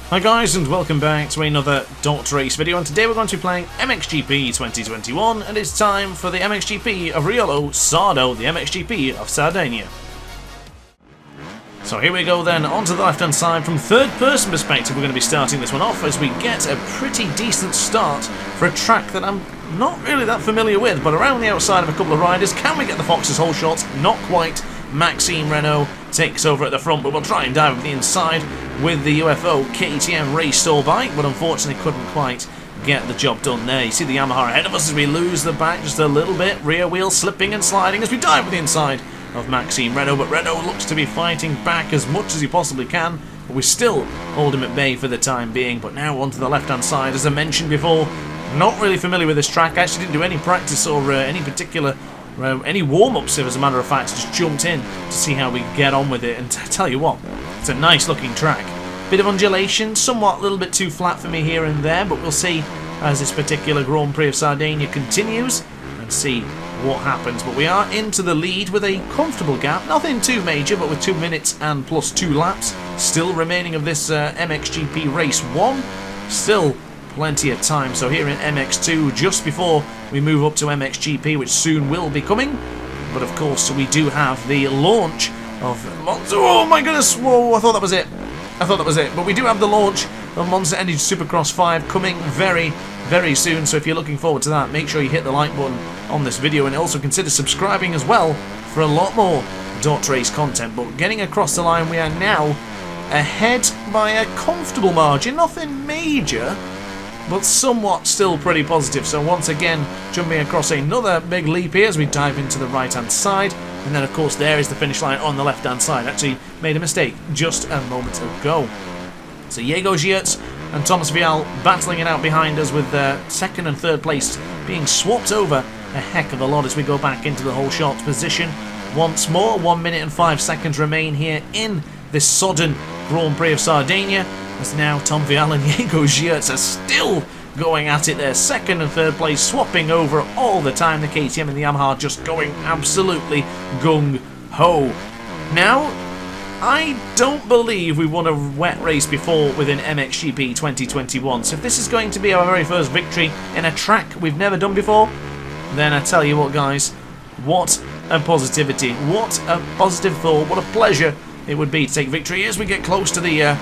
Hi guys, and welcome back to another DrAce video, and today we're going to be playing MXGP 2021, and it's time for the MXGP of Riola Sardo, the MXGP of Sardinia. So here we go then, onto the left hand side. From third person perspective we're going to be starting this one off as we get a pretty decent start for a track that I'm not really that familiar with, but around the outside of a couple of riders. Can we get the Fox's whole shot? Not quite. Maxime Renault takes over at the front, but we'll try and dive at the inside with the UFO KTM race stall bike, but unfortunately couldn't quite get the job done there. You see the Yamaha ahead of us as we lose the back just a little bit, rear wheel slipping and sliding as we dive at the inside of Maxime Renault, but Renault looks to be fighting back as much as he possibly can, but we still hold him at bay for the time being. But now onto the left hand side, as I mentioned before, not really familiar with this track. I actually didn't do any practice or any particular any warm-ups, as a matter of fact. Just jumped in to see how we get on with it, and I tell you what, it's a nice looking track. Bit of undulation, somewhat a little bit too flat for me here and there, but we'll see as this particular Grand Prix of Sardinia continues and see what happens. But we are into the lead with a comfortable gap, nothing too major, but with 2 minutes and plus 2 laps still remaining of this MXGP race 1. Still plenty of time. So here in MX2, just before we move up to MXGP, which soon will be coming. But of course we do have the launch of Monza. Oh my goodness, whoa, I thought that was it. But we do have the launch of Monza Energy Supercross 5 coming very, very soon. So if you're looking forward to that, make sure you hit the like button on this video, and also consider subscribing as well for a lot more DrAce content. But getting across the line, we are now ahead by a comfortable margin, nothing major, but somewhat still pretty positive. So once again, jumping across another big leap here as we dive into the right hand side, and then of course there is the finish line on the left hand side. Actually made a mistake just a moment ago. So Diego Giertz and Thomas Vial battling it out behind us, with second and third place being swapped over a heck of a lot as we go back into the whole shot position once more. 1 minute and 5 seconds remain here in this sodden Grand Prix of Sardinia, as now Tom Vial and Diego Giertz are still going at it there. Second and third place swapping over all the time. The KTM and the Yamaha just going absolutely gung-ho. Now, I don't believe we won a wet race before within MXGP 2021, so if this is going to be our very first victory in a track we've never done before, then I tell you what guys, what a positivity, what a positive thought, what a pleasure it would be to take victory as we get close to the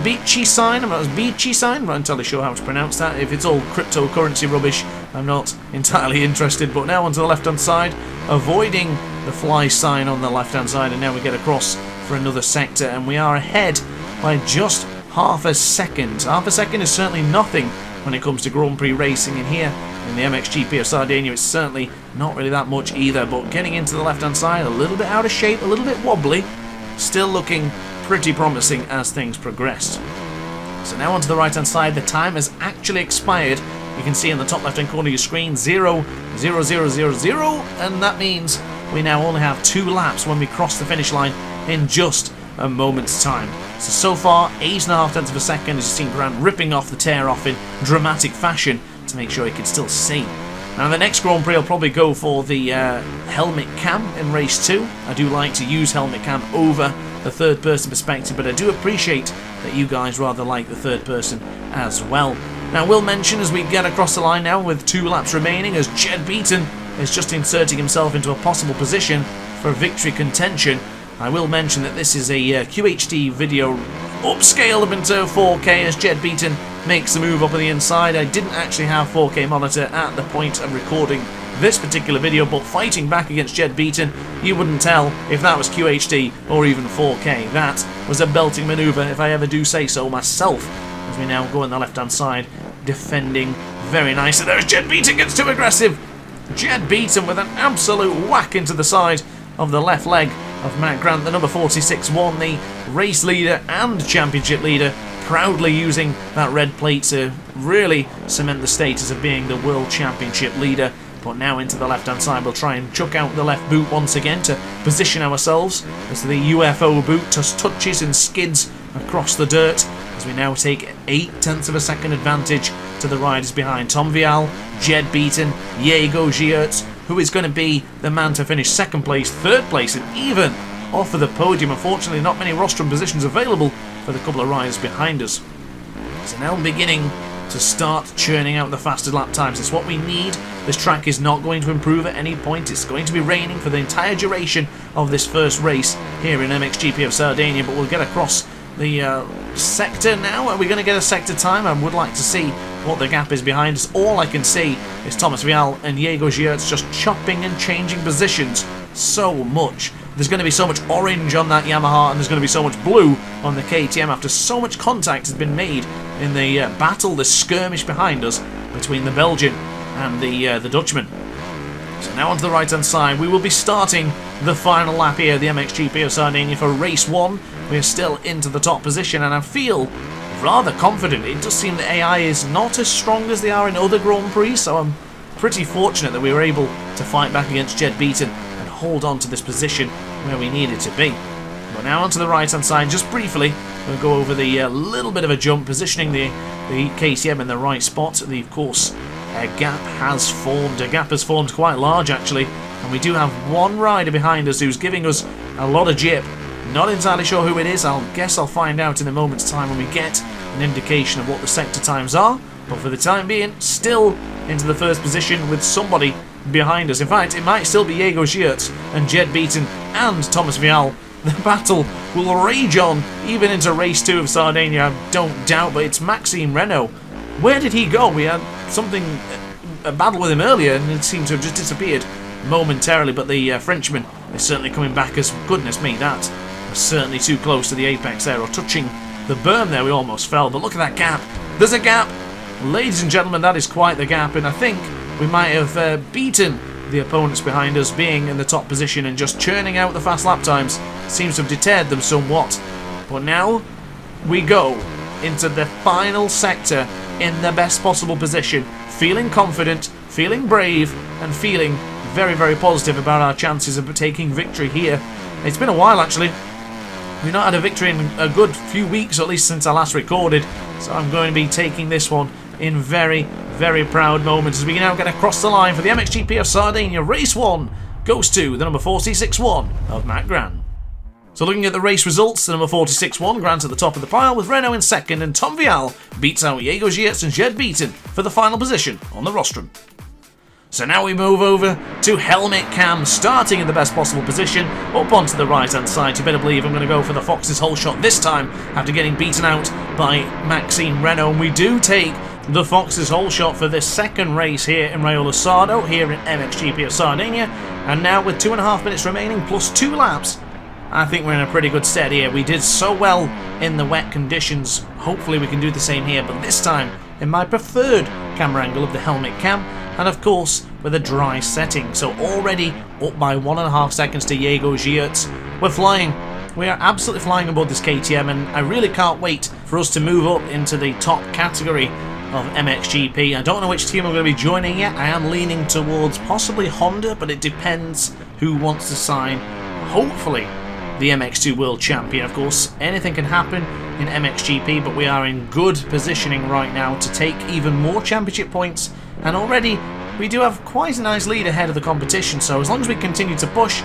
beachy sign. I'm not entirely sure how to pronounce that. If it's all cryptocurrency rubbish, I'm not entirely interested. But now onto the left hand side, avoiding the fly sign on the left hand side, and now we get across for another sector, and we are ahead by just half a second. Half a second is certainly nothing when it comes to Grand Prix racing, and here in the MXGP of Sardinia it's certainly not really that much either. But getting into the left hand side, a little bit out of shape, a little bit wobbly, still looking pretty promising as things progressed. So now onto the right hand side, the time has actually expired. You can see in the top left hand corner of your screen 0:00:00, and that means we now only have 2 laps when we cross the finish line in just a moment's time. So far 8.5 tenths of a second, as you've seen Grant ripping off the tear off in dramatic fashion to make sure he can still see. Now the next Grand Prix will probably go for the helmet cam in race 2. I do like to use helmet cam over the third person perspective, but I do appreciate that you guys rather like the third person as well. Now we'll mention as we get across the line now with 2 laps remaining, as Jed Beaton is just inserting himself into a possible position for victory contention. I will mention that this is a QHD video upscale up into 4K as Jed Beaton makes the move up on the inside. I didn't actually have 4K monitor at the point of recording this particular video, but fighting back against Jed Beaton, you wouldn't tell if that was QHD or even 4K. That was a belting manoeuvre, if I ever do say so myself, as we now go on the left hand side, defending very nicely. There's Jed Beaton, gets too aggressive. Jed Beaton with an absolute whack into the side of the left leg of Matt Grant. The number 46 won, the race leader and championship leader, proudly using that red plate to really cement the status of being the world championship leader. But now into the left hand side, we'll try and chuck out the left boot once again to position ourselves as the UFO boot just touches and skids across the dirt, as we now take 8 tenths of a second advantage to the riders behind. Tom Vial, Jed Beaton, Diego Giertz, who is going to be the man to finish second place, third place, and even off of the podium. Unfortunately, not many rostrum positions available for the couple of riders behind us. So now beginning to start churning out the faster lap times. It's what we need. This track is not going to improve at any point. It's going to be raining for the entire duration of this first race here in MXGP of Sardinia, but we'll get across the sector now. Are we going to get a sector time? I would like to see what the gap is behind us. All I can see is Thomas Vial and Diego Giertz just chopping and changing positions so much. There's going to be so much orange on that Yamaha, and there's going to be so much blue on the KTM after so much contact has been made in the battle, the skirmish behind us between the Belgian and the Dutchman. So now onto the right hand side, we will be starting the final lap here, the MXGP of Sardinia for race 1. We're still into the top position, and I feel rather confident. It does seem that AI is not as strong as they are in other Grand Prix, so I'm pretty fortunate that we were able to fight back against Jed Beaton and hold on to this position where we needed to be. But now onto the right hand side, just briefly, we'll go over the little bit of a jump, positioning the KTM in the right spot. Of course, a gap has formed. A gap has formed quite large actually, and we do have one rider behind us who's giving us a lot of jip. Not entirely sure who it is. I'll find out in a moment's time when we get an indication of what the sector times are. But for the time being, still into the first position with somebody behind us. In fact, it might still be Diego Giertz and Jed Beaton and Thomas Vial. The battle will rage on even into race 2 of Sardinia, I don't doubt, but it's Maxime Renault. Where did he go? We had a battle with him earlier and it seemed to have just disappeared momentarily, but the Frenchman is certainly coming back as, goodness me, that was certainly too close to the apex there, or touching the berm there. We almost fell, but look at that gap. There's a gap. Ladies and gentlemen, that is quite the gap, and I think we might have beaten the opponents behind us. Being in the top position and just churning out the fast lap times seems to have deterred them somewhat. But now we go into the final sector in the best possible position, feeling confident, feeling brave, and feeling very, very positive about our chances of taking victory here. It's been a while actually. We've not had a victory in a good few weeks, or at least since I last recorded, so I'm going to be taking this one in very, very proud moments as we now get across the line for the MXGP of Sardinia. Race 1 goes to the number 461 of Matt Grant. So looking at the race results, the number 461 Grant at the top of the pile with Renault in second, and Tom Vial beats out Diego Giertz and Jed Beaton for the final position on the rostrum. So now we move over to helmet cam, starting in the best possible position, up onto the right hand side. You better believe I'm going to go for the Fox's whole shot this time after getting beaten out by Maxime Renault. And we do take the Fox's whole shot for this second race here in Riola Sardo, here in MXGP of Sardinia. And now with 2.5 minutes remaining plus 2 laps, I think we're in a pretty good stead here. We did so well in the wet conditions. Hopefully we can do the same here, but this time in my preferred camera angle of the helmet cam, and of course with a dry setting. So already up by 1.5 seconds to Diego Giertz. We're flying. We are absolutely flying aboard this KTM, and I really can't wait for us to move up into the top category of MXGP. I don't know which team I'm going to be joining yet. I am leaning towards possibly Honda, but it depends who wants to sign. Hopefully the MX2 World Champion. Of course, anything can happen in MXGP, but we are in good positioning right now to take even more championship points, and already we do have quite a nice lead ahead of the competition, so as long as we continue to push,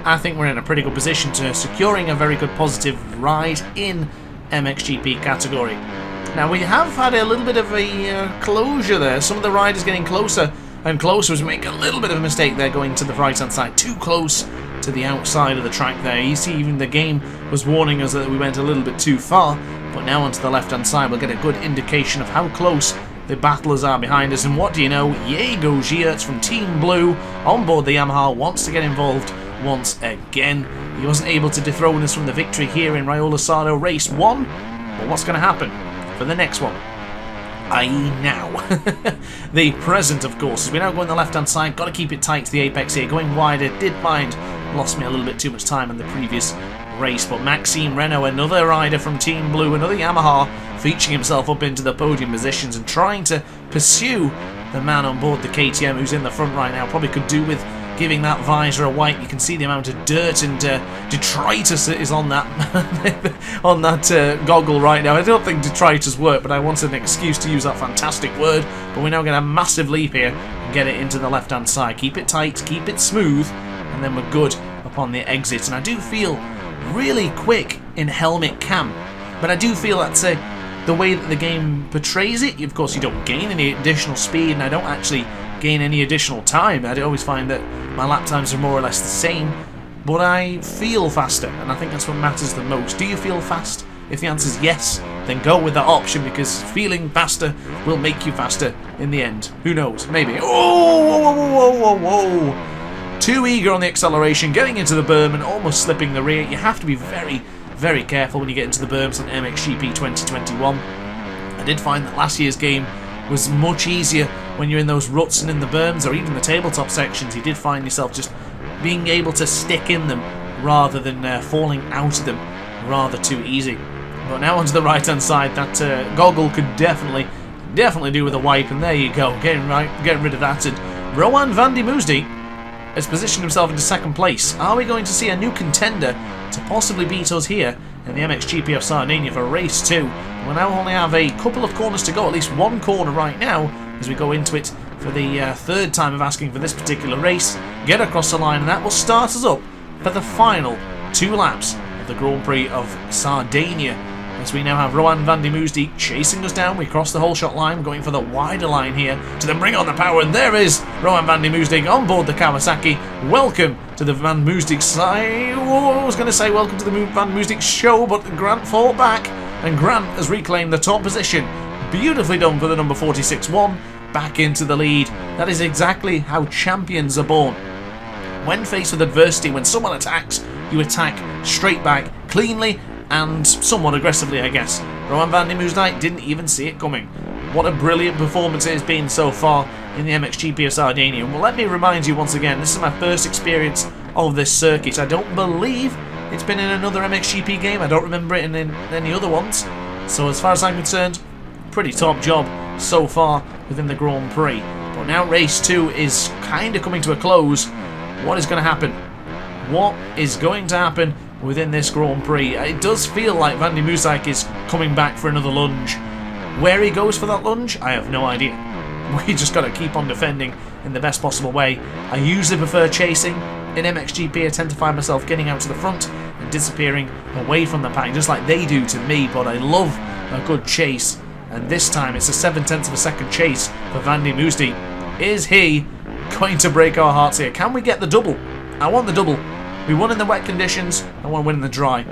I think we're in a pretty good position to securing a very good positive ride in MXGP category. Now we have had a little bit of a closure there, some of the riders getting closer and closer as we make a little bit of a mistake there going to the right hand side, too close to the outside of the track there. You see even the game was warning us that we went a little bit too far, but now onto the left hand side we'll get a good indication of how close the battlers are behind us. And what do you know, Diego Giertz from Team Blue on board the Yamaha wants to get involved once again. He wasn't able to dethrone us from the victory here in Riola Sardo race 1, but what's going to happen for the next one? Now. The present, of course, as we now go on the left hand side, got to keep it tight to the apex here, going wider, did find, lost me a little bit too much time in the previous race, but Maxime Renault, another rider from Team Blue, another Yamaha, featuring himself up into the podium positions and trying to pursue the man on board the KTM who's in the front right now. Probably could do with giving that visor a wipe. You can see the amount of dirt and detritus that is on that on that goggle right now. I don't think detritus work, but I wanted an excuse to use that fantastic word. But we now get a massive leap here and get it into the left hand side. Keep it tight, keep it smooth, and then we're good upon the exit. And I do feel really quick in helmet cam, but I do feel that's a the way that the game portrays it. Of course, you don't gain any additional speed, and I don't actually gain any additional time. I always find that my lap times are more or less the same, but I feel faster, and I think that's what matters the most. Do you feel fast? If the answer is yes, then go with that option, because feeling faster will make you faster in the end. Who knows? Maybe. Oh, whoa, whoa, whoa, whoa, whoa. Too eager on the acceleration, getting into the berm and almost slipping the rear. You have to be very, very careful when you get into the berms on MXGP 2021. I did find that last year's game was much easier when you're in those ruts and in the berms, or even the tabletop sections. You did find yourself just being able to stick in them rather than falling out of them rather too easy. But now onto the right hand side, that goggle could definitely do with a wipe, and there you go, getting rid of that. And Rowan van der Moosdijk has positioned himself into second place. Are we going to see a new contender to possibly beat us here in the MXGP of Sardinia for race 2? We'll now only have a couple of corners to go, at least one corner right now, as we go into it for the third time of asking for this particular race. Get across the line, and that will start us up for the final 2 laps of the Grand Prix of Sardinia. As we now have Rowan van der Moosdijk chasing us down. We cross the whole shot line, going for the wider line here to then bring on the power, and there is Rowan van der Moosdijk on board the Kawasaki. Welcome to the Van Moosdijk side. I was going to say welcome to the Van Moosdijk show, but Grant fought back, and Grant has reclaimed the top position. Beautifully done for the number 46-1, back into the lead. That is exactly how champions are born. When faced with adversity, when someone attacks, you attack straight back, cleanly, and somewhat aggressively, I guess. Rowan van der Moosdijk didn't even see it coming. What a brilliant performance it has been so far in the MXGP of Sardinia. Well, let me remind you once again, this is my first experience of this circuit. I don't believe it's been in another MXGP game. I don't remember it in any other ones. So as far as I'm concerned, pretty top job so far within the Grand Prix. But now race 2 is kind of coming to a close. What is going to happen? What is going to happen within this Grand Prix? It does feel like Van der Moosdijk is coming back for another lunge. Where he goes for that lunge, I have no idea. We just got to keep on defending in the best possible way. I usually prefer chasing. In MXGP, I tend to find myself getting out to the front and disappearing away from the pack, just like they do to me, but I love a good chase. And this time it's a 7/10 of a second chase for Van der Moosdijk. Is he going to break our hearts here? Can we get the double? I want the double. We won in the wet conditions, I want to win in the dry.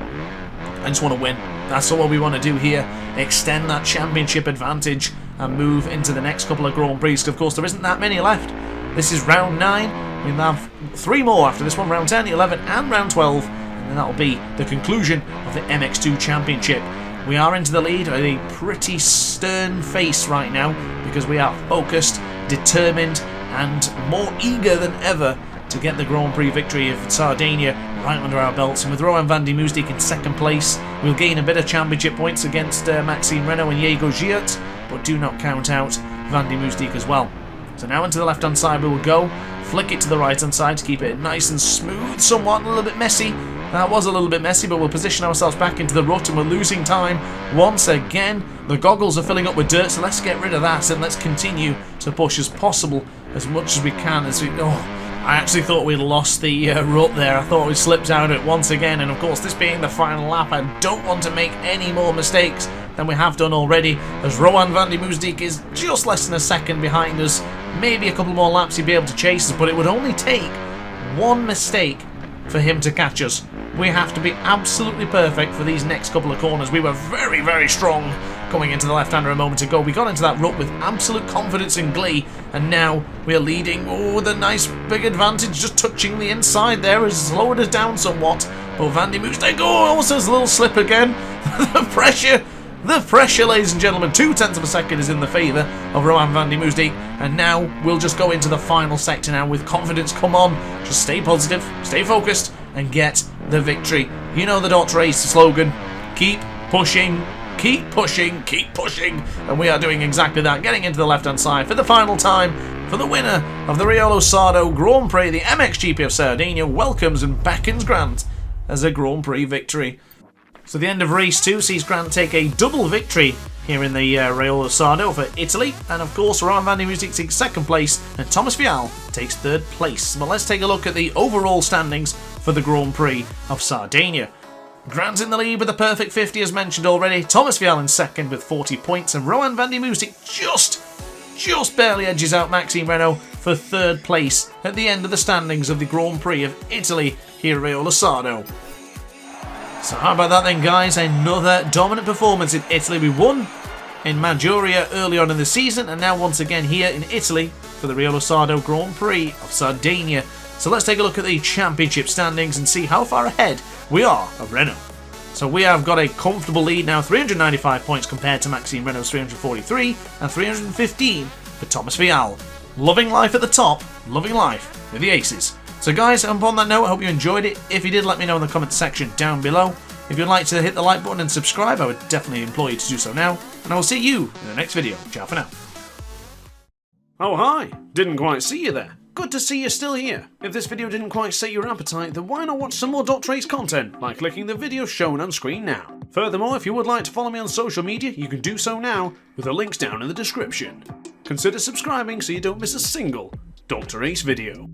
I just want to win. That's all we want to do here. Extend that championship advantage and move into the next couple of Grand Prix. Of course, there isn't that many left. This is round 9. We'll have 3 more after this one, round 10, 11 and round 12. And then that'll be the conclusion of the MX2 Championship. We are into the lead with a pretty stern face right now, because we are focused, determined and more eager than ever to get the Grand Prix victory of Sardinia right under our belts. And with Rowan van der Moosdijk in second place, we'll gain a bit of championship points against Maxime Renault and Diego Giert, but do not count out van der Moosdijk as well. So now into the left hand side we will go, flick it to the right hand side to keep it nice and smooth, somewhat a little bit messy. That was a little bit messy, but we'll position ourselves back into the rut, and we're losing time once again. The goggles are filling up with dirt, so let's get rid of that and let's continue to push as possible, as much as we can. I actually thought we'd lost the rut there. I thought we slipped out of it once again, and of course this being the final lap, I don't want to make any more mistakes than we have done already, as Rowan van der Moosdijk is just less than a second behind us. Maybe a couple more laps he'd be able to chase us, but it would only take one mistake for him to catch us. We have to be absolutely perfect for these next couple of corners. We were very, very strong coming into the left-hander a moment ago. We got into that rut with absolute confidence and glee, and now we are leading. Oh, the nice big advantage, just touching the inside there has slowed us down somewhat. But Van der Moosdijk, also has a little slip again. The pressure, ladies and gentlemen, 0.2 of a second is in the favour of Rowan van der Moosdijk, and now we'll just go into the final sector now with confidence. Come on, just stay positive, stay focused, and get the victory. You know the DrAce slogan, keep pushing, keep pushing, keep pushing, and we are doing exactly that, getting into the left-hand side for the final time for the winner of the Riola Sardo Grand Prix. The MXGP of Sardinia welcomes and beckons Grant as a Grand Prix victory. So the end of race 2 sees Grant take a double victory here in the Riola Sardo for Italy, and of course Rowan van der Moosdijk takes second place and Thomas Vial takes third place. But let's take a look at the overall standings for the Grand Prix of Sardinia. Grant's in the lead with a perfect 50 as mentioned already. Thomas Vial in second with 40 points, and Rohan van der Moosik just barely edges out Maxime Renault for third place at the end of the standings of the Grand Prix of Italy here at Riola Sardo. So how about that then, guys? Another dominant performance in Italy. We won in Manchuria early on in the season, and now once again here in Italy for the Riola Sardo Grand Prix of Sardinia. So let's take a look at the championship standings and see how far ahead we are of Renault. So we have got a comfortable lead now, 395 points compared to Maxime Renault's 343 and 315 for Thomas Vial. Loving life at the top, loving life with the aces. So guys, upon that note, I hope you enjoyed it. If you did, let me know in the comment section down below. If you'd like to hit the like button and subscribe, I would definitely implore you to do so now. And I will see you in the next video. Ciao for now. Oh hi, didn't quite see you there. Good to see you're still here. If this video didn't quite set your appetite, then why not watch some more DrAce content by clicking the video shown on screen now. Furthermore, if you would like to follow me on social media, you can do so now with the links down in the description. Consider subscribing so you don't miss a single DrAce video.